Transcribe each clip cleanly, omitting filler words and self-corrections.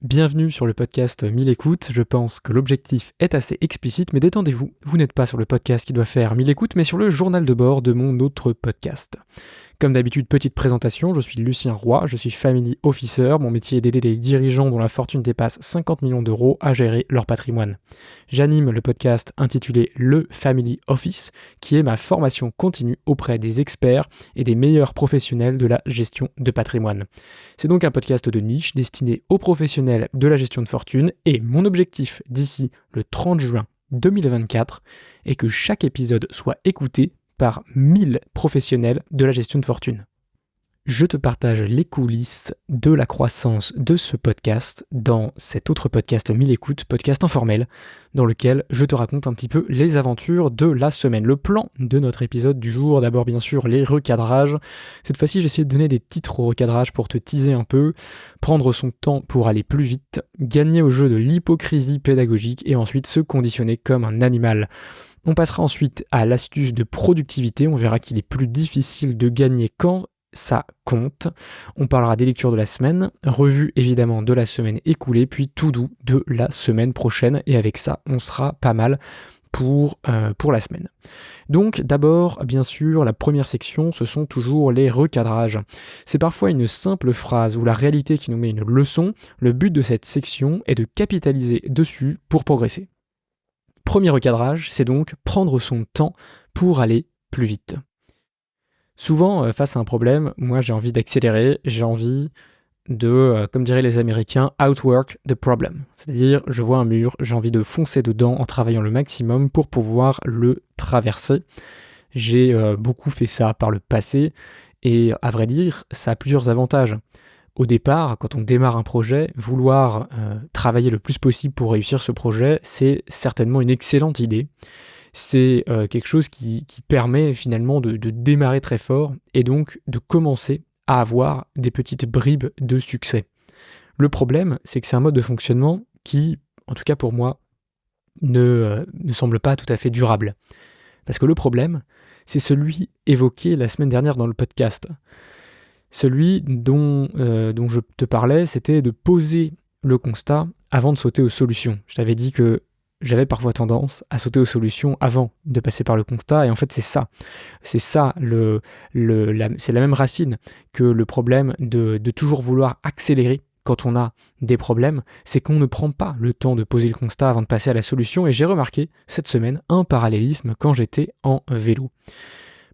Bienvenue sur le podcast 1000 écoutes. Je pense que l'objectif est assez explicite, mais détendez-vous, vous n'êtes pas sur le podcast qui doit faire 1000 écoutes, mais sur le journal de bord de mon autre podcast. Comme d'habitude, petite présentation, je suis Lucien Roy, je suis Family Officer, mon métier est d'aider les dirigeants dont la fortune dépasse 50 millions d'euros à gérer leur patrimoine. J'anime le podcast intitulé Le Family Office, qui est ma formation continue auprès des experts et des meilleurs professionnels de la gestion de patrimoine. C'est donc un podcast de niche destiné aux professionnels de la gestion de fortune et mon objectif d'ici le 30 juin 2024 est que chaque épisode soit écouté par 1000 professionnels de la gestion de fortune. Je te partage les coulisses de la croissance de ce podcast dans cet autre podcast 1000 écoutes, podcast informel, dans lequel je te raconte un petit peu les aventures de la semaine. Le plan de notre épisode du jour, d'abord bien sûr les recadrages. Cette fois-ci, j'ai essayé de donner des titres au recadrage pour te teaser un peu, prendre son temps pour aller plus vite, gagner au jeu de l'hypocrisie pédagogique et ensuite se conditionner comme un animal. On passera ensuite à l'astuce de productivité, on verra qu'il est plus difficile de gagner quand ça compte. On parlera des lectures de la semaine, revue évidemment de la semaine écoulée, puis tout doux de la semaine prochaine, et avec ça, on sera pas mal pour la semaine. Donc d'abord, bien sûr, la première section, ce sont toujours les recadrages. C'est parfois une simple phrase ou la réalité qui nous met une leçon. Le but de cette section est de capitaliser dessus pour progresser. Premier recadrage, c'est donc prendre son temps pour aller plus vite. Souvent, face à un problème, moi j'ai envie d'accélérer, j'ai envie de, comme diraient les Américains, outwork the problem. C'est-à-dire, je vois un mur, j'ai envie de foncer dedans en travaillant le maximum pour pouvoir le traverser. J'ai beaucoup fait ça par le passé et à vrai dire, ça a plusieurs avantages. Au départ, quand on démarre un projet, vouloir travailler le plus possible pour réussir ce projet, c'est certainement une excellente idée. C'est quelque chose qui permet finalement de démarrer très fort et donc de commencer à avoir des petites bribes de succès. Le problème, c'est que c'est un mode de fonctionnement qui, en tout cas pour moi, ne semble pas tout à fait durable. Parce que le problème, c'est celui évoqué la semaine dernière dans le podcast. Celui dont je te parlais, c'était de poser le constat avant de sauter aux solutions. Je t'avais dit que j'avais parfois tendance à sauter aux solutions avant de passer par le constat, et en fait c'est ça. C'est ça, c'est la même racine que le problème de toujours vouloir accélérer quand on a des problèmes, c'est qu'on ne prend pas le temps de poser le constat avant de passer à la solution, et j'ai remarqué cette semaine un parallélisme quand j'étais en vélo.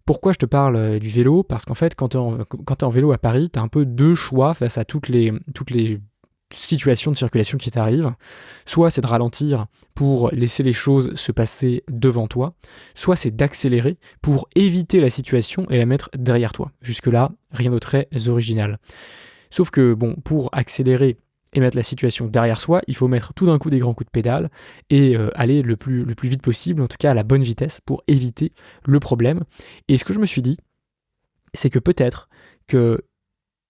Pourquoi je te parle du vélo ? Parce qu'en fait, quand tu es en vélo à Paris, tu as un peu deux choix face à toutes les situations de circulation qui t'arrivent. Soit c'est de ralentir pour laisser les choses se passer devant toi, soit c'est d'accélérer pour éviter la situation et la mettre derrière toi. Jusque-là, rien de très original. Sauf que, pour accélérer et mettre la situation derrière soi, il faut mettre tout d'un coup des grands coups de pédale et aller le plus vite possible, en tout cas à la bonne vitesse, pour éviter le problème. Et ce que je me suis dit, c'est que peut-être que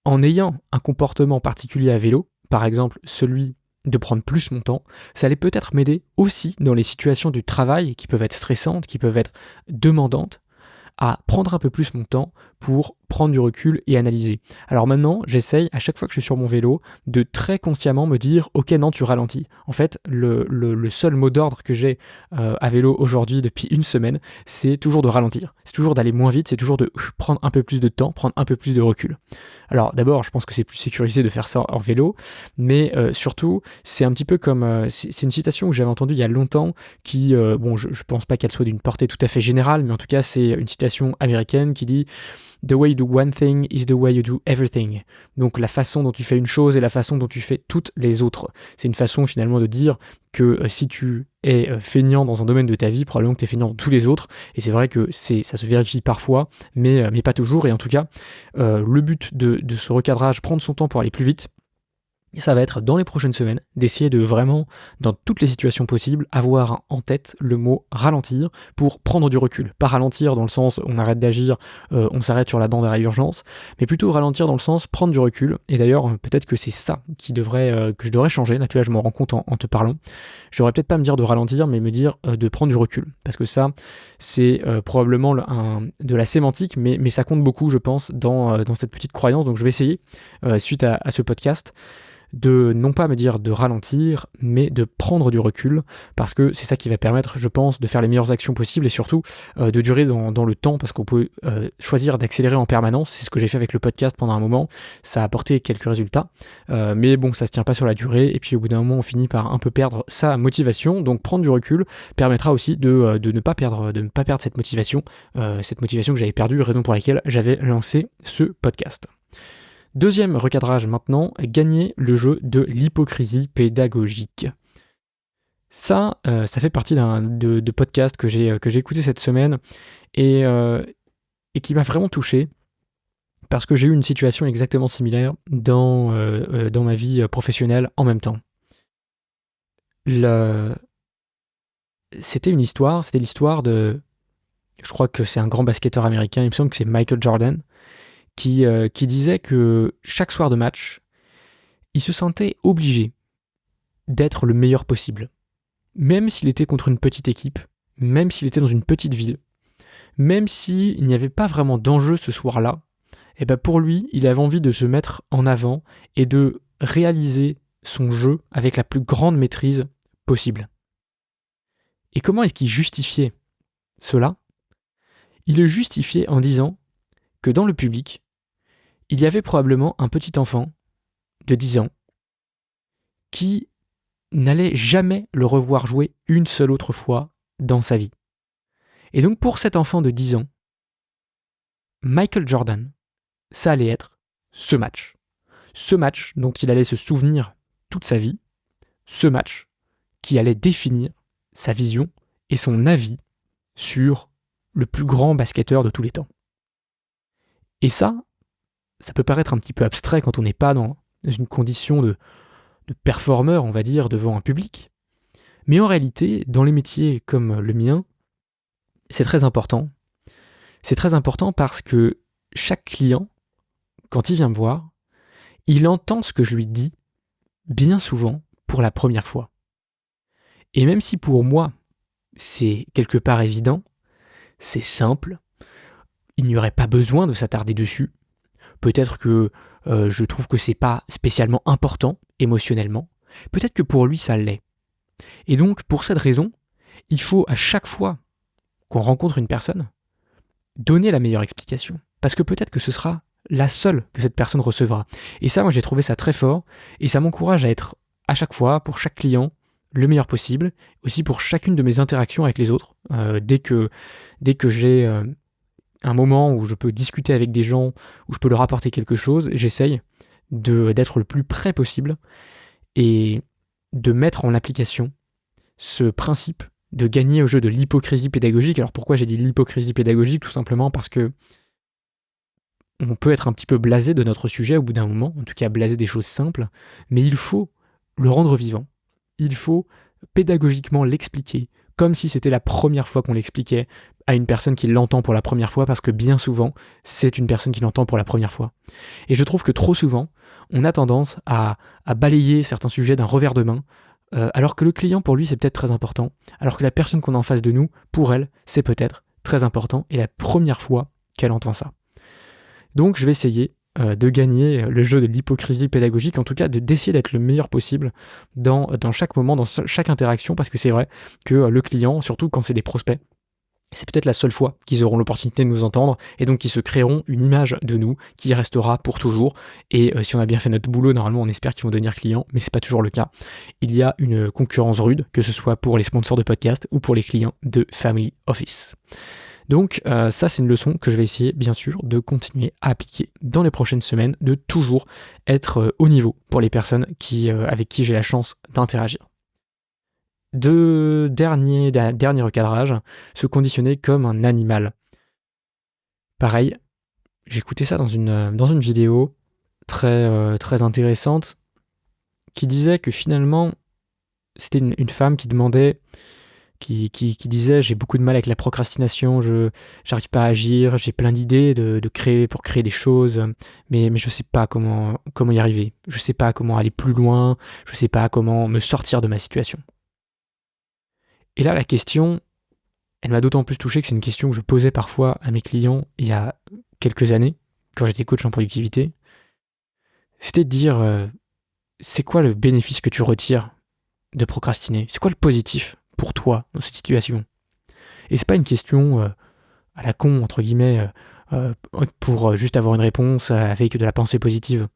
en ayant un comportement particulier à vélo, par exemple celui de prendre plus mon temps, ça allait peut-être m'aider aussi dans les situations du travail qui peuvent être stressantes, qui peuvent être demandantes, à prendre un peu plus mon temps pour prendre du recul et analyser. Alors maintenant, j'essaye, à chaque fois que je suis sur mon vélo, de très consciemment me dire « Ok, non, tu ralentis ». En fait, le seul mot d'ordre que j'ai à vélo aujourd'hui depuis une semaine, c'est toujours de ralentir. C'est toujours d'aller moins vite, c'est toujours de prendre un peu plus de temps, prendre un peu plus de recul. Alors d'abord, je pense que c'est plus sécurisé de faire ça en vélo, mais surtout, c'est un petit peu comme... c'est une citation que j'avais entendue il y a longtemps qui, je pense pas qu'elle soit d'une portée tout à fait générale, mais en tout cas, c'est une citation américaine qui dit « The way you do one thing is the way you do everything ». Donc la façon dont tu fais une chose est la façon dont tu fais toutes les autres. C'est une façon finalement de dire que si tu es feignant dans un domaine de ta vie, probablement que tu es feignant dans tous les autres. Et c'est vrai que ça se vérifie parfois, mais pas toujours. Et en tout cas, le but de ce recadrage, prendre son temps pour aller plus vite, ça va être dans les prochaines semaines d'essayer de vraiment, dans toutes les situations possibles, avoir en tête le mot ralentir pour prendre du recul. Pas ralentir dans le sens on arrête d'agir, on s'arrête sur la bande à urgence, mais plutôt ralentir dans le sens prendre du recul. Et d'ailleurs, peut-être que c'est ça que je devrais changer. Là, tu vois, je me rends compte en te parlant. Je devrais peut-être pas me dire de ralentir, mais me dire de prendre du recul. Parce que ça, c'est probablement de la sémantique, mais ça compte beaucoup, je pense, dans cette petite croyance. Donc je vais essayer, suite à ce podcast, de non pas me dire de ralentir, mais de prendre du recul, parce que c'est ça qui va permettre, je pense, de faire les meilleures actions possibles et surtout de durer dans le temps, parce qu'on peut choisir d'accélérer en permanence. C'est ce que j'ai fait avec le podcast pendant un moment, ça a apporté quelques résultats, mais bon, ça se tient pas sur la durée, et puis au bout d'un moment, on finit par un peu perdre sa motivation. Donc prendre du recul permettra aussi de ne pas perdre cette motivation que j'avais perdue, raison pour laquelle j'avais lancé ce podcast. Deuxième recadrage maintenant, gagner le jeu de l'hypocrisie pédagogique. Ça fait partie de podcasts que j'ai écouté cette semaine et qui m'a vraiment touché parce que j'ai eu une situation exactement similaire dans ma vie professionnelle en même temps. C'était l'histoire de, je crois que c'est un grand basketteur américain, il me semble que c'est Michael Jordan, qui disait que chaque soir de match, il se sentait obligé d'être le meilleur possible. Même s'il était contre une petite équipe, même s'il était dans une petite ville, même s'il n'y avait pas vraiment d'enjeu ce soir-là, et ben pour lui, il avait envie de se mettre en avant et de réaliser son jeu avec la plus grande maîtrise possible. Et comment est-ce qu'il justifiait cela ? Il le justifiait en disant que dans le public, il y avait probablement un petit enfant de 10 ans qui n'allait jamais le revoir jouer une seule autre fois dans sa vie. Et donc pour cet enfant de 10 ans, Michael Jordan, ça allait être ce match. Ce match dont il allait se souvenir toute sa vie, ce match qui allait définir sa vision et son avis sur le plus grand basketteur de tous les temps. Et ça peut paraître un petit peu abstrait quand on n'est pas dans une condition de performeur, on va dire, devant un public. Mais en réalité, dans les métiers comme le mien, c'est très important. C'est très important parce que chaque client, quand il vient me voir, il entend ce que je lui dis bien souvent pour la première fois. Et même si pour moi, c'est quelque part évident, c'est simple, il n'y aurait pas besoin de s'attarder dessus. Peut-être que je trouve que c'est pas spécialement important émotionnellement. Peut-être que pour lui, ça l'est. Et donc, pour cette raison, il faut à chaque fois qu'on rencontre une personne, donner la meilleure explication. Parce que peut-être que ce sera la seule que cette personne recevra. Et ça, moi, j'ai trouvé ça très fort. Et ça m'encourage à être, à chaque fois, pour chaque client, le meilleur possible. Aussi pour chacune de mes interactions avec les autres. Dès que j'ai un moment où je peux discuter avec des gens, où je peux leur apporter quelque chose, j'essaye d'être le plus près possible et de mettre en application ce principe de gagner au jeu de l'hypocrisie pédagogique. Alors pourquoi j'ai dit l'hypocrisie pédagogique ? Tout simplement parce que on peut être un petit peu blasé de notre sujet au bout d'un moment, en tout cas blasé des choses simples, mais il faut le rendre vivant. Il faut pédagogiquement l'expliquer, comme si c'était la première fois qu'on l'expliquait à une personne qui l'entend pour la première fois, parce que bien souvent, c'est une personne qui l'entend pour la première fois. Et je trouve que trop souvent, on a tendance à balayer certains sujets d'un revers de main, alors que le client, pour lui, c'est peut-être très important, alors que la personne qu'on a en face de nous, pour elle, c'est peut-être très important, et la première fois qu'elle entend ça. Donc je vais essayer de gagner le jeu de l'hypocrisie pédagogique, en tout cas d'essayer d'être le meilleur possible dans chaque moment, dans chaque interaction, parce que c'est vrai que le client, surtout quand c'est des prospects, c'est peut-être la seule fois qu'ils auront l'opportunité de nous entendre, et donc ils se créeront une image de nous qui restera pour toujours. Et si on a bien fait notre boulot, normalement on espère qu'ils vont devenir clients, mais c'est pas toujours le cas. Il y a une concurrence rude, que ce soit pour les sponsors de podcast ou pour les clients de Family Office. Donc ça c'est une leçon que je vais essayer bien sûr de continuer à appliquer dans les prochaines semaines, de toujours être au niveau pour les personnes avec qui j'ai la chance d'interagir. Dernier recadrage, se conditionner comme un animal. Pareil, j'écoutais ça dans une vidéo très intéressante qui disait que finalement c'était une femme qui demandait, qui disait j'ai beaucoup de mal avec la procrastination, j'arrive pas à agir, j'ai plein d'idées pour créer des choses, mais je sais pas comment y arriver, je sais pas comment aller plus loin, je sais pas comment me sortir de ma situation. Et là, la question, elle m'a d'autant plus touché que c'est une question que je posais parfois à mes clients il y a quelques années, quand j'étais coach en productivité. C'était de dire, c'est quoi le bénéfice que tu retires de procrastiner? C'est quoi le positif pour toi dans cette situation? Et c'est pas une question à la con, entre guillemets, pour juste avoir une réponse avec de la pensée positive.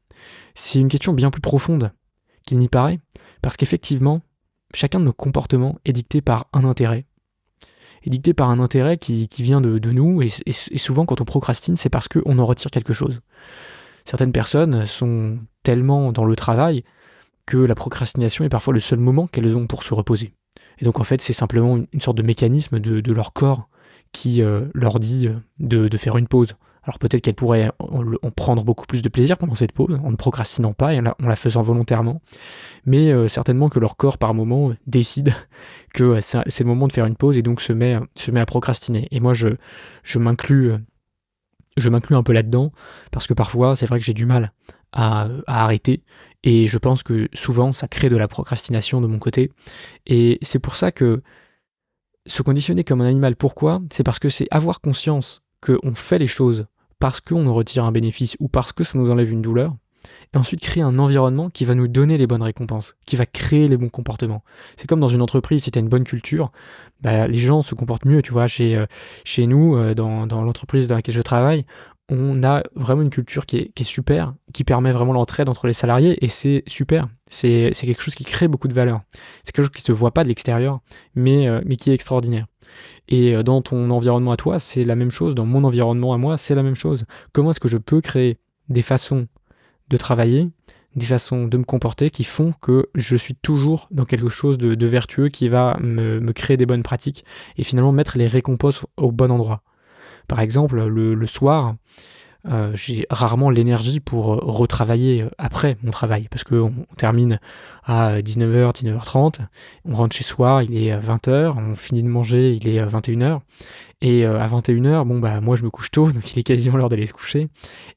C'est une question bien plus profonde qu'il n'y paraît, parce qu'effectivement, chacun de nos comportements est dicté par un intérêt. Est dicté par un intérêt qui vient de nous, et souvent quand on procrastine, c'est parce qu'on en retire quelque chose. Certaines personnes sont tellement dans le travail que la procrastination est parfois le seul moment qu'elles ont pour se reposer. Et donc en fait, c'est simplement une sorte de mécanisme de leur corps qui leur dit de faire une pause. Alors peut-être qu'elles pourraient en prendre beaucoup plus de plaisir pendant cette pause, en ne procrastinant pas et en la faisant volontairement, mais certainement que leur corps par moment décide que c'est le moment de faire une pause et donc se met à procrastiner. Et moi je m'inclus un peu là-dedans, parce que parfois c'est vrai que j'ai du mal à arrêter, et je pense que souvent ça crée de la procrastination de mon côté, et c'est pour ça que se conditionner comme un animal, pourquoi ? C'est parce que c'est avoir conscience qu'on fait les choses parce qu'on en retire un bénéfice ou parce que ça nous enlève une douleur, et ensuite créer un environnement qui va nous donner les bonnes récompenses, qui va créer les bons comportements. C'est comme dans une entreprise, si tu as une bonne culture, les gens se comportent mieux, tu vois. Chez nous, dans l'entreprise dans laquelle je travaille, on a vraiment une culture qui est super, qui permet vraiment l'entraide entre les salariés, et c'est super. C'est quelque chose qui crée beaucoup de valeur. C'est quelque chose qui ne se voit pas de l'extérieur, mais qui est extraordinaire. Et dans ton environnement à toi, c'est la même chose. Dans mon environnement à moi, c'est la même chose. Comment est-ce que je peux créer des façons de travailler, des façons de me comporter qui font que je suis toujours dans quelque chose de vertueux, qui va me créer des bonnes pratiques et finalement mettre les récompenses au bon endroit. Par exemple, le soir, j'ai rarement l'énergie pour retravailler après mon travail, parce qu'on termine à 19h, 19h30, on rentre chez soi, il est 20h, on finit de manger, il est 21h, et à 21h, moi je me couche tôt, donc il est quasiment l'heure d'aller se coucher,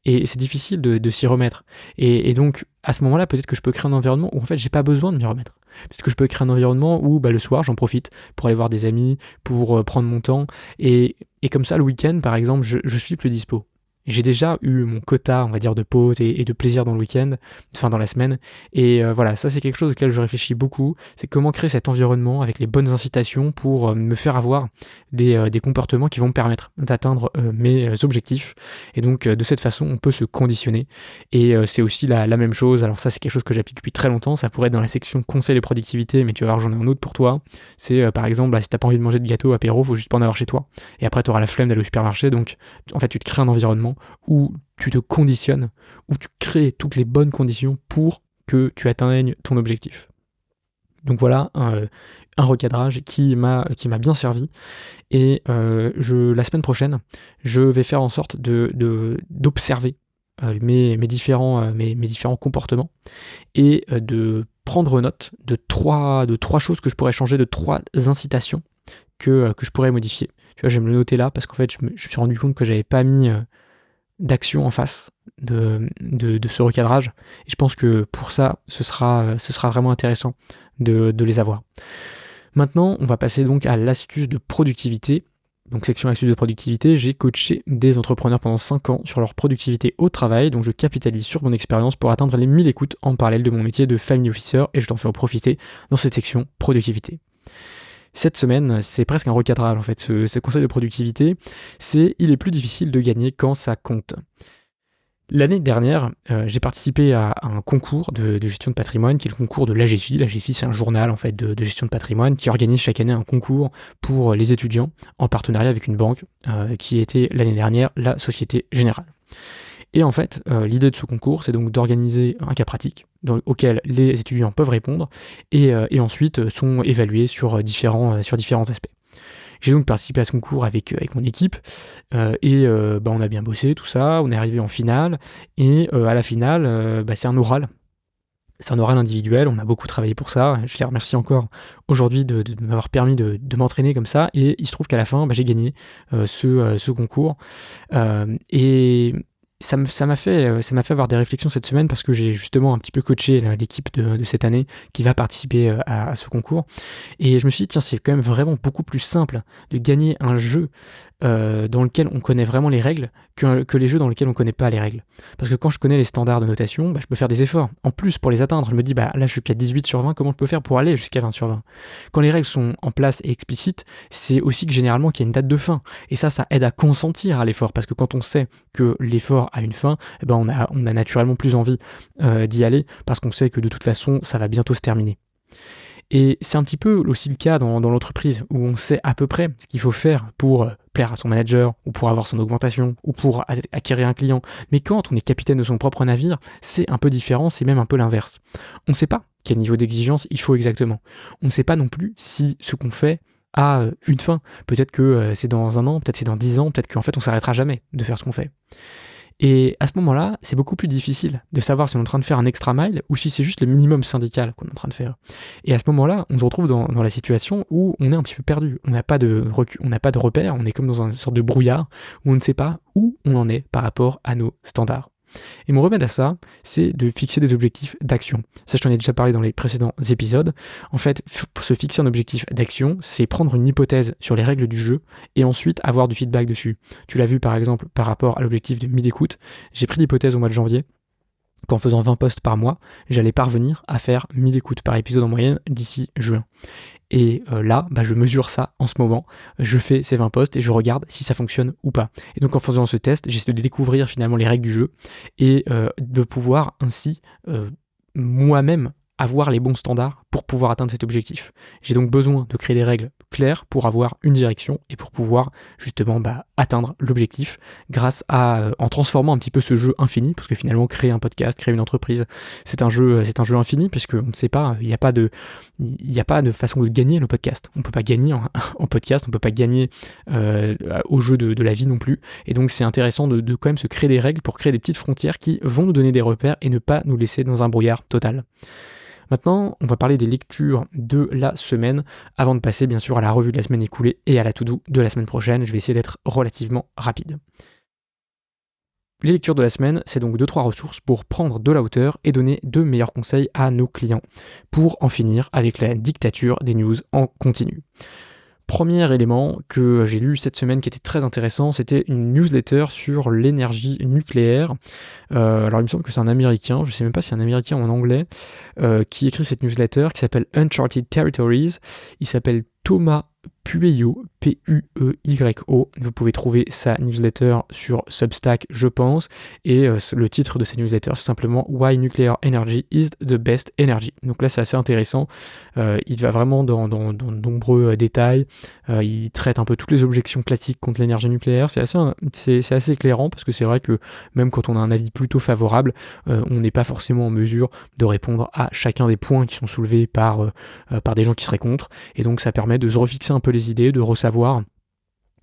et c'est difficile de s'y remettre. Et donc, à ce moment-là, peut-être que je peux créer un environnement où en fait j'ai pas besoin de m'y remettre. Parce que je peux créer un environnement où le soir j'en profite pour aller voir des amis, pour prendre mon temps, et comme ça le week-end par exemple je suis plus dispo. J'ai déjà eu mon quota, on va dire, de pause et de plaisir dans le week-end, enfin dans la semaine, et voilà, ça c'est quelque chose auquel je réfléchis beaucoup, c'est comment créer cet environnement avec les bonnes incitations pour me faire avoir des comportements qui vont me permettre d'atteindre mes objectifs, et donc de cette façon on peut se conditionner, et c'est aussi la même chose. Alors ça c'est quelque chose que j'applique depuis très longtemps, ça pourrait être dans la section conseils de productivité, mais tu vas voir, j'en ai un autre pour toi, c'est par exemple, si t'as pas envie de manger de gâteau apéro, faut juste pas en avoir chez toi, et après t'auras la flemme d'aller au supermarché, donc en fait tu te crées un environnement où tu te conditionnes, où tu crées toutes les bonnes conditions pour que tu atteignes ton objectif. Donc voilà un recadrage qui m'a bien servi, et la semaine prochaine, je vais faire en sorte d'observer mes différents comportements, et de prendre note de trois choses que je pourrais changer, de 3 incitations que je pourrais modifier. Tu vois, je vais me le noter là, parce qu'en fait je me suis rendu compte que j'avais pas mis d'action en face de ce recadrage, et je pense que pour ça ce sera vraiment intéressant de les avoir. Maintenant on va passer donc à l'astuce de productivité. Donc section astuce de productivité, j'ai coaché des entrepreneurs pendant 5 ans sur leur productivité au travail, donc je capitalise sur mon expérience pour atteindre les 1000 écoutes en parallèle de mon métier de family officer, et je t'en fais en profiter dans cette section productivité. Cette semaine, c'est presque un recadrage en fait, ce conseil de productivité, il est plus difficile de gagner quand ça compte. L'année dernière, j'ai participé à un concours de gestion de patrimoine, qui est le concours de l'AGFI. L'AGFI, c'est un journal en fait de gestion de patrimoine qui organise chaque année un concours pour les étudiants en partenariat avec une banque, qui était l'année dernière la Société Générale. Et en fait, l'idée de ce concours, c'est donc d'organiser un cas pratique auquel les étudiants peuvent répondre, et ensuite sont évalués sur différents aspects. J'ai donc participé à ce concours avec mon équipe, et on a bien bossé, tout ça, on est arrivé en finale, et à la finale, c'est un oral. C'est un oral individuel, on a beaucoup travaillé pour ça, je les remercie encore aujourd'hui de m'avoir permis de m'entraîner comme ça, et il se trouve qu'à la fin, j'ai gagné ce concours, et ça m'a fait avoir des réflexions cette semaine parce que j'ai justement un petit peu coaché l'équipe de cette année qui va participer à ce concours. Et je me suis dit, tiens, c'est quand même vraiment beaucoup plus simple de gagner un jeu dans lequel on connaît vraiment les règles que les jeux dans lesquels on connaît pas les règles. Parce que quand je connais les standards de notation, je peux faire des efforts. En plus, pour les atteindre, je me dis, là je suis qu'à 18 sur 20, comment je peux faire pour aller jusqu'à 20 sur 20 ? Quand les règles sont en place et explicites, c'est aussi que généralement qu'il y a une date de fin. Et ça aide à consentir à l'effort. Parce que quand on sait que l'effort a une fin, on a naturellement plus envie d'y aller parce qu'on sait que de toute façon, ça va bientôt se terminer. Et c'est un petit peu aussi le cas dans l'entreprise où on sait à peu près ce qu'il faut faire pour plaire à son manager ou pour avoir son augmentation ou pour acquérir un client. Mais quand on est capitaine de son propre navire, c'est un peu différent, c'est même un peu l'inverse. On ne sait pas quel niveau d'exigence il faut exactement. On ne sait pas non plus si ce qu'on fait a une fin. Peut-être que c'est dans 1 an, peut-être c'est dans 10 ans, peut-être qu'en fait on s'arrêtera jamais de faire ce qu'on fait. Et à ce moment-là, c'est beaucoup plus difficile de savoir si on est en train de faire un extra mile ou si c'est juste le minimum syndical qu'on est en train de faire. Et à ce moment-là, on se retrouve dans la situation où on est un petit peu perdu. On n'a pas de repère, on est comme dans une sorte de brouillard où on ne sait pas où on en est par rapport à nos standards. Et mon remède à ça, c'est de fixer des objectifs d'action. Ça, je t'en ai déjà parlé dans les précédents épisodes. En fait, se fixer un objectif d'action, c'est prendre une hypothèse sur les règles du jeu et ensuite avoir du feedback dessus. Tu l'as vu par exemple par rapport à l'objectif de 1000 écoutes. J'ai pris l'hypothèse au mois de janvier qu'en faisant 20 posts par mois, j'allais parvenir à faire 1000 écoutes par épisode en moyenne d'ici juin. Et là, je mesure ça en ce moment, je fais ces 20 posts et je regarde si ça fonctionne ou pas. Et donc en faisant ce test, j'essaie de découvrir finalement les règles du jeu et de pouvoir ainsi moi-même avoir les bons standards pour pouvoir atteindre cet objectif. J'ai donc besoin de créer des règles claires pour avoir une direction et pour pouvoir justement atteindre l'objectif grâce à en transformant un petit peu ce jeu infini, parce que finalement créer un podcast, créer une entreprise, c'est un jeu infini puisque on ne sait pas, il n'y a pas de façon de gagner le podcast. On peut pas gagner en podcast, on peut pas gagner au jeu de la vie non plus. Et donc c'est intéressant de quand même se créer des règles pour créer des petites frontières qui vont nous donner des repères et ne pas nous laisser dans un brouillard total. Maintenant, on va parler des lectures de la semaine, avant de passer bien sûr à la revue de la semaine écoulée et à la to-do de la semaine prochaine. Je vais essayer d'être relativement rapide. Les lectures de la semaine, c'est donc 2-3 ressources pour prendre de la hauteur et donner de meilleurs conseils à nos clients, pour en finir avec la dictature des news en continu. Premier élément que j'ai lu cette semaine qui était très intéressant, c'était une newsletter sur l'énergie nucléaire. Alors il me semble que c'est un Américain, je ne sais même pas si c'est un Américain ou un Anglais, qui écrit cette newsletter qui s'appelle Uncharted Territories. Il s'appelle Thomas Pueyo, P-U-E-Y-O. Vous pouvez trouver sa newsletter sur Substack, je pense. Et le titre de sa newsletter, c'est simplement Why Nuclear Energy is the Best Energy. Donc là, c'est assez intéressant. Il va vraiment dans de nombreux détails. Il traite un peu toutes les objections classiques contre l'énergie nucléaire. C'est assez éclairant parce que c'est vrai que même quand on a un avis plutôt favorable, on n'est pas forcément en mesure de répondre à chacun des points qui sont soulevés par des gens qui seraient contre. Et donc, ça permet de se refixer un peu les idées, de ressavoir,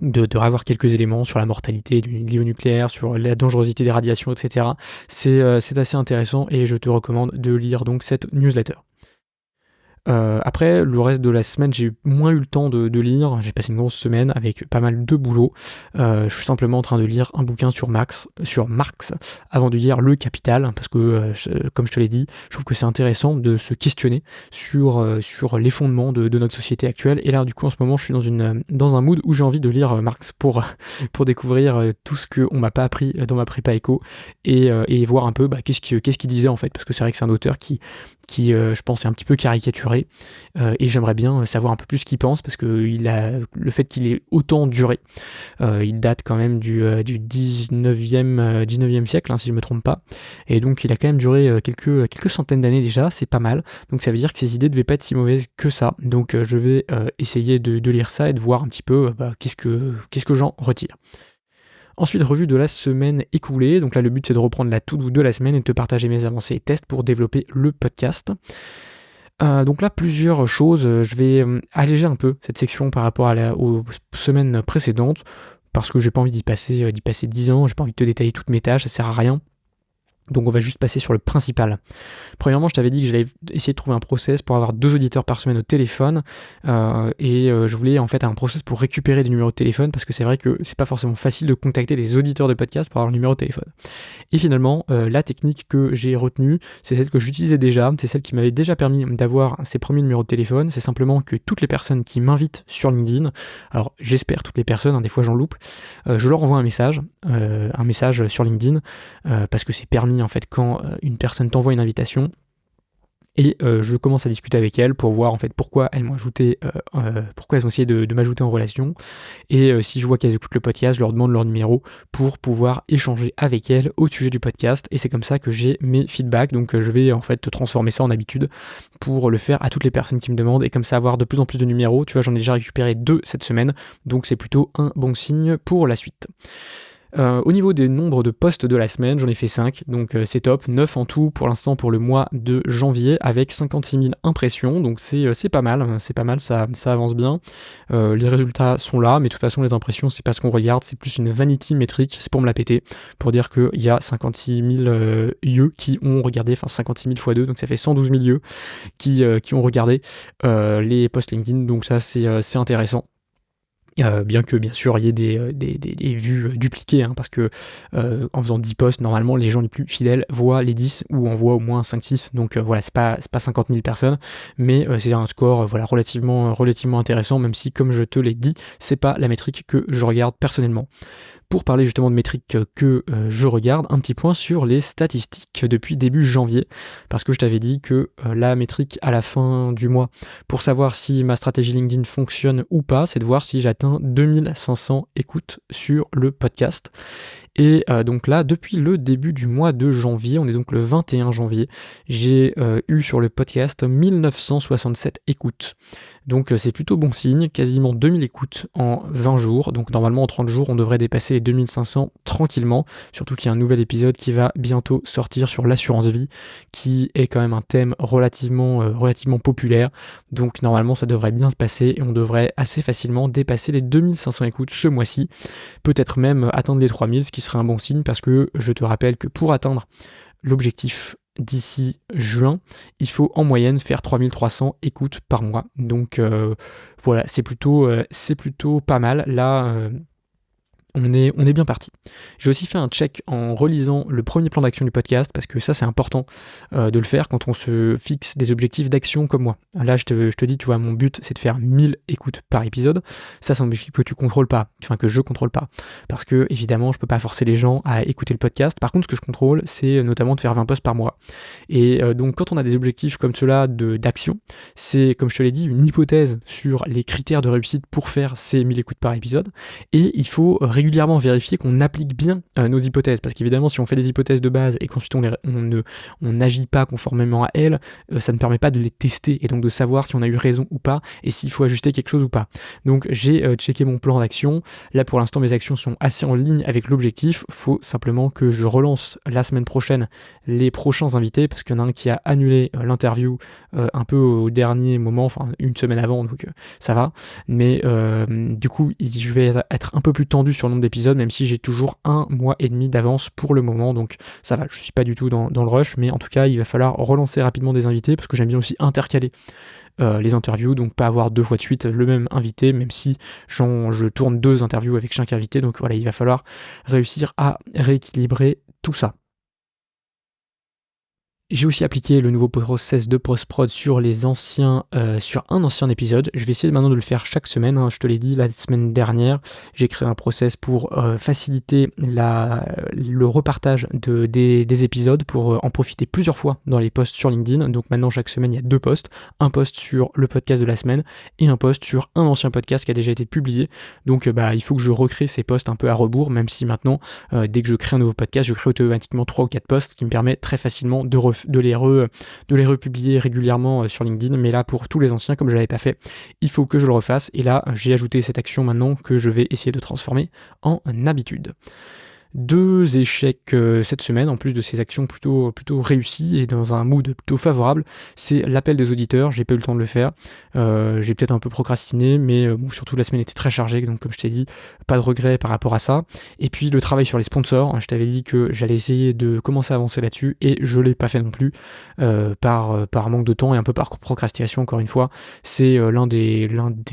de revoir quelques éléments sur la mortalité du nucléaire, sur la dangerosité des radiations, etc. C'est assez intéressant et je te recommande de lire donc cette newsletter. Après, le reste de la semaine, j'ai moins eu le temps de lire. J'ai passé une grosse semaine avec pas mal de boulot. Je suis simplement en train de lire un bouquin sur Marx avant de lire Le Capital, parce que, comme je te l'ai dit, je trouve que c'est intéressant de se questionner sur les fondements de notre société actuelle. Et là, du coup, en ce moment, je suis dans un mood où j'ai envie de lire Marx pour découvrir tout ce qu'on m'a pas appris dans ma prépa éco et voir un peu qu'est-ce qu'il disait en fait, parce que c'est vrai que c'est un auteur qui je pense est un petit peu caricaturé et j'aimerais bien savoir un peu plus ce qu'il pense, parce que le fait qu'il ait autant duré, il date quand même du 19e siècle, si je me trompe pas, et donc il a quand même duré quelques centaines d'années déjà, c'est pas mal, donc ça veut dire que ses idées devaient pas être si mauvaises que ça. Donc je vais essayer de lire ça et de voir un petit peu qu'est-ce que j'en retire. Ensuite, revue de la semaine écoulée. Donc là, le but, c'est de reprendre la to-do de la semaine et de te partager mes avancées et tests pour développer le podcast. Donc là, plusieurs choses. Je vais alléger un peu cette section par rapport aux semaines précédentes, parce que j'ai pas envie d'y passer 10 ans, j'ai pas envie de te détailler toutes mes tâches, ça sert à rien. Donc on va juste passer sur le principal. Premièrement, je t'avais dit que j'allais essayer de trouver un process pour avoir 2 auditeurs par semaine au téléphone, je voulais en fait un process pour récupérer des numéros de téléphone, parce que c'est vrai que c'est pas forcément facile de contacter des auditeurs de podcast pour avoir le numéro de téléphone. Et finalement, la technique que j'ai retenue, c'est celle que j'utilisais déjà, c'est celle qui m'avait déjà permis d'avoir ces premiers numéros de téléphone. C'est simplement que toutes les personnes qui m'invitent sur LinkedIn, alors j'espère toutes les personnes, des fois j'en loupe, je leur envoie un message sur LinkedIn, parce que c'est permis en fait quand une personne t'envoie une invitation, et je commence à discuter avec elles pour voir en fait pourquoi elles m'ont ajouté, pourquoi elles ont essayé de m'ajouter en relation, et si je vois qu'elles écoutent le podcast, je leur demande leur numéro pour pouvoir échanger avec elles au sujet du podcast, et c'est comme ça que j'ai mes feedbacks. Donc je vais en fait transformer ça en habitude pour le faire à toutes les personnes qui me demandent, et comme ça avoir de plus en plus de numéros. Tu vois, j'en ai déjà récupéré 2 cette semaine, donc c'est plutôt un bon signe pour la suite. Au niveau des nombres de posts de la semaine, j'en ai fait 5, donc c'est top, 9 en tout pour l'instant pour le mois de janvier, avec 56 000 impressions, donc c'est pas mal, ça avance bien. Les résultats sont là, mais de toute façon les impressions c'est pas ce qu'on regarde, c'est plus une vanity métrique, c'est pour me la péter, pour dire qu'il y a 56 000 yeux qui ont regardé, enfin 56 000 x 2, donc ça fait 112 000 yeux qui ont regardé les posts LinkedIn, donc ça c'est intéressant. Bien que bien sûr il y ait des vues dupliquées, parce que en faisant 10 posts, normalement les gens les plus fidèles voient les 10 ou en voient au moins 5-6, donc voilà, c'est pas 50 000 personnes, mais c'est un score relativement intéressant, même si comme je te l'ai dit, c'est pas la métrique que je regarde personnellement. Pour parler justement de métriques que je regarde, un petit point sur les statistiques depuis début janvier, parce que je t'avais dit que la métrique à la fin du mois, pour savoir si ma stratégie LinkedIn fonctionne ou pas, c'est de voir si j'atteins 2500 écoutes sur le podcast. Et donc là, depuis le début du mois de janvier, on est donc le 21 janvier, j'ai eu sur le podcast 1967 écoutes. Donc c'est plutôt bon signe, quasiment 2000 écoutes en 20 jours, donc normalement en 30 jours on devrait dépasser les 2500 tranquillement, surtout qu'il y a un nouvel épisode qui va bientôt sortir sur l'assurance vie, qui est quand même un thème relativement populaire, donc normalement ça devrait bien se passer et on devrait assez facilement dépasser les 2500 écoutes ce mois-ci, peut-être même atteindre les 3000, ce qui serait un bon signe, parce que je te rappelle que pour atteindre l'objectif d'ici juin, il faut en moyenne faire 3300 écoutes par mois. Donc voilà, c'est plutôt pas mal. Là, on est bien parti. J'ai aussi fait un check en relisant le premier plan d'action du podcast, parce que ça c'est important de le faire quand on se fixe des objectifs d'action comme moi. Là je te dis, tu vois, mon but c'est de faire 1000 écoutes par épisode. Ça c'est un objectif que tu contrôles pas, enfin que je contrôle pas, parce que évidemment je peux pas forcer les gens à écouter le podcast. Par contre ce que je contrôle c'est notamment de faire 20 posts par mois. Et donc quand on a des objectifs comme cela d'action, c'est comme je te l'ai dit une hypothèse sur les critères de réussite pour faire ces 1000 écoutes par épisode, et il faut régulièrement vérifier qu'on applique bien nos hypothèses, parce qu'évidemment si on fait des hypothèses de base et qu'ensuite on n'agit pas conformément à elles, ça ne permet pas de les tester et donc de savoir si on a eu raison ou pas et s'il faut ajuster quelque chose ou pas. Donc j'ai checké mon plan d'action, là pour l'instant mes actions sont assez en ligne avec l'objectif, faut simplement que je relance la semaine prochaine les prochains invités, parce qu'il y en a un qui a annulé l'interview un peu au dernier moment, enfin une semaine avant, donc ça va, mais du coup je vais être un peu plus tendu sur le nombre d'épisodes, même si j'ai toujours 1 mois et demi d'avance pour le moment, donc ça va, je suis pas du tout dans le rush, mais en tout cas il va falloir relancer rapidement des invités, parce que j'aime bien aussi intercaler les interviews, donc pas avoir 2 fois de suite le même invité, même si je tourne 2 interviews avec chaque invité, donc voilà, il va falloir réussir à rééquilibrer tout ça. J'ai aussi appliqué le nouveau process de post-prod sur sur un ancien épisode. Je vais essayer maintenant de le faire chaque semaine. Je te l'ai dit la semaine dernière, j'ai créé un process pour faciliter le repartage des épisodes, pour en profiter plusieurs fois dans les posts sur LinkedIn. Donc maintenant chaque semaine il y a 2 posts, un post sur le podcast de la semaine et un post sur un ancien podcast qui a déjà été publié. Donc il faut que je recrée ces posts un peu à rebours, même si maintenant dès que je crée un nouveau podcast, je crée automatiquement 3 ou 4 posts, ce qui me permet très facilement de les republier régulièrement sur LinkedIn. Mais là pour tous les anciens, comme je l'avais pas fait, il faut que je le refasse, et là j'ai ajouté cette action maintenant que je vais essayer de transformer en habitude. 2 échecs cette semaine, en plus de ces actions plutôt réussies et dans un mood plutôt favorable. C'est l'appel des auditeurs, j'ai pas eu le temps de le faire, j'ai peut-être un peu procrastiné, mais surtout la semaine était très chargée, donc comme je t'ai dit, pas de regret par rapport à ça. Et puis le travail sur les sponsors, je t'avais dit que j'allais essayer de commencer à avancer là-dessus, et je l'ai pas fait non plus, par manque de temps et un peu par procrastination encore une fois. C'est l'un des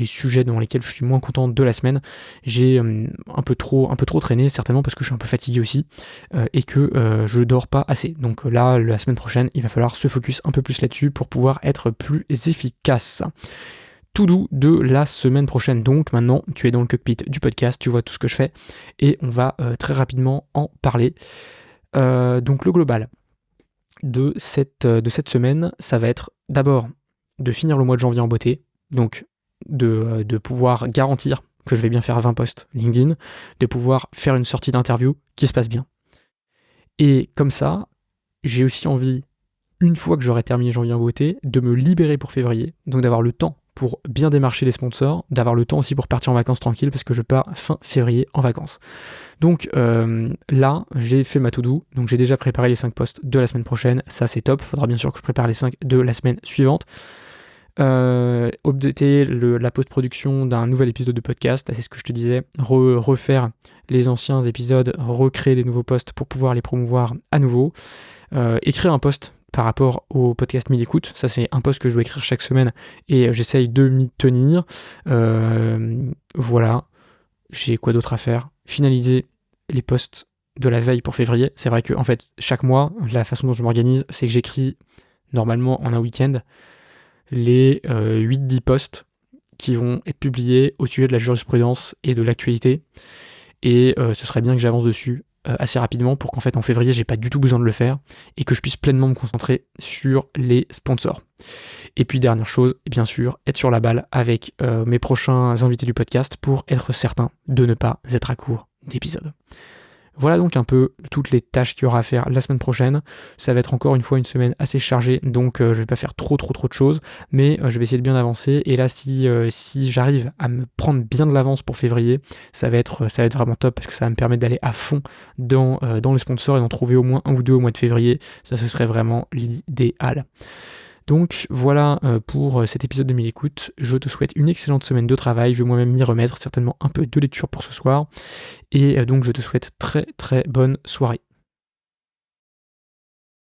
sujets dans lesquels je suis moins content de la semaine. J'ai un peu trop traîné, certainement parce que je suis un peu fatigué aussi, et que je dors pas assez. Donc là, la semaine prochaine, il va falloir se focus un peu plus là-dessus pour pouvoir être plus efficace. Tout doux de la semaine prochaine. Donc maintenant, tu es dans le cockpit du podcast, tu vois tout ce que je fais, et on va très rapidement en parler. Donc le global de cette semaine, ça va être d'abord de finir le mois de janvier en beauté, donc de pouvoir garantir que je vais bien faire 20 posts LinkedIn, de pouvoir faire une sortie d'interview qui se passe bien. Et comme ça, j'ai aussi envie, une fois que j'aurai terminé janvier en beauté, de me libérer pour février, donc d'avoir le temps pour bien démarcher les sponsors, d'avoir le temps aussi pour partir en vacances tranquille, parce que je pars fin février en vacances. Donc là, j'ai fait ma to-do, donc j'ai déjà préparé les 5 posts de la semaine prochaine, ça c'est top, faudra bien sûr que je prépare les 5 de la semaine suivante. Updater la post-production d'un nouvel épisode de podcast, c'est ce que je te disais, refaire les anciens épisodes, recréer des nouveaux posts pour pouvoir les promouvoir à nouveau, écrire un post par rapport au podcast 1000 écoutes, ça c'est un post que je dois écrire chaque semaine et j'essaye de m'y tenir. Voilà, j'ai quoi d'autre à faire? Finaliser les posts de la veille pour février. C'est vrai que en fait chaque mois, la façon dont je m'organise, c'est que j'écris normalement en un week-end les 8-10 posts qui vont être publiés au sujet de la jurisprudence et de l'actualité, et ce serait bien que j'avance dessus assez rapidement pour qu'en fait en février j'ai pas du tout besoin de le faire et que je puisse pleinement me concentrer sur les sponsors. Et puis dernière chose, bien sûr, être sur la balle avec mes prochains invités du podcast pour être certain de ne pas être à court d'épisodes. Voilà donc un peu toutes les tâches qu'il y aura à faire la semaine prochaine. Ça va être encore une fois une semaine assez chargée, donc je vais pas faire trop de choses, mais je vais essayer de bien avancer. Et là, si j'arrive à me prendre bien de l'avance pour février, ça va être vraiment top, parce que ça va me permettre d'aller à fond dans les sponsors et d'en trouver au moins 1 ou 2 au mois de février. Ça, ce serait vraiment l'idéal. Donc voilà pour cet épisode de 1000 écoutes. Je te souhaite une excellente semaine de travail. Je vais moi-même m'y remettre, certainement un peu de lecture pour ce soir. Et donc je te souhaite très très bonne soirée.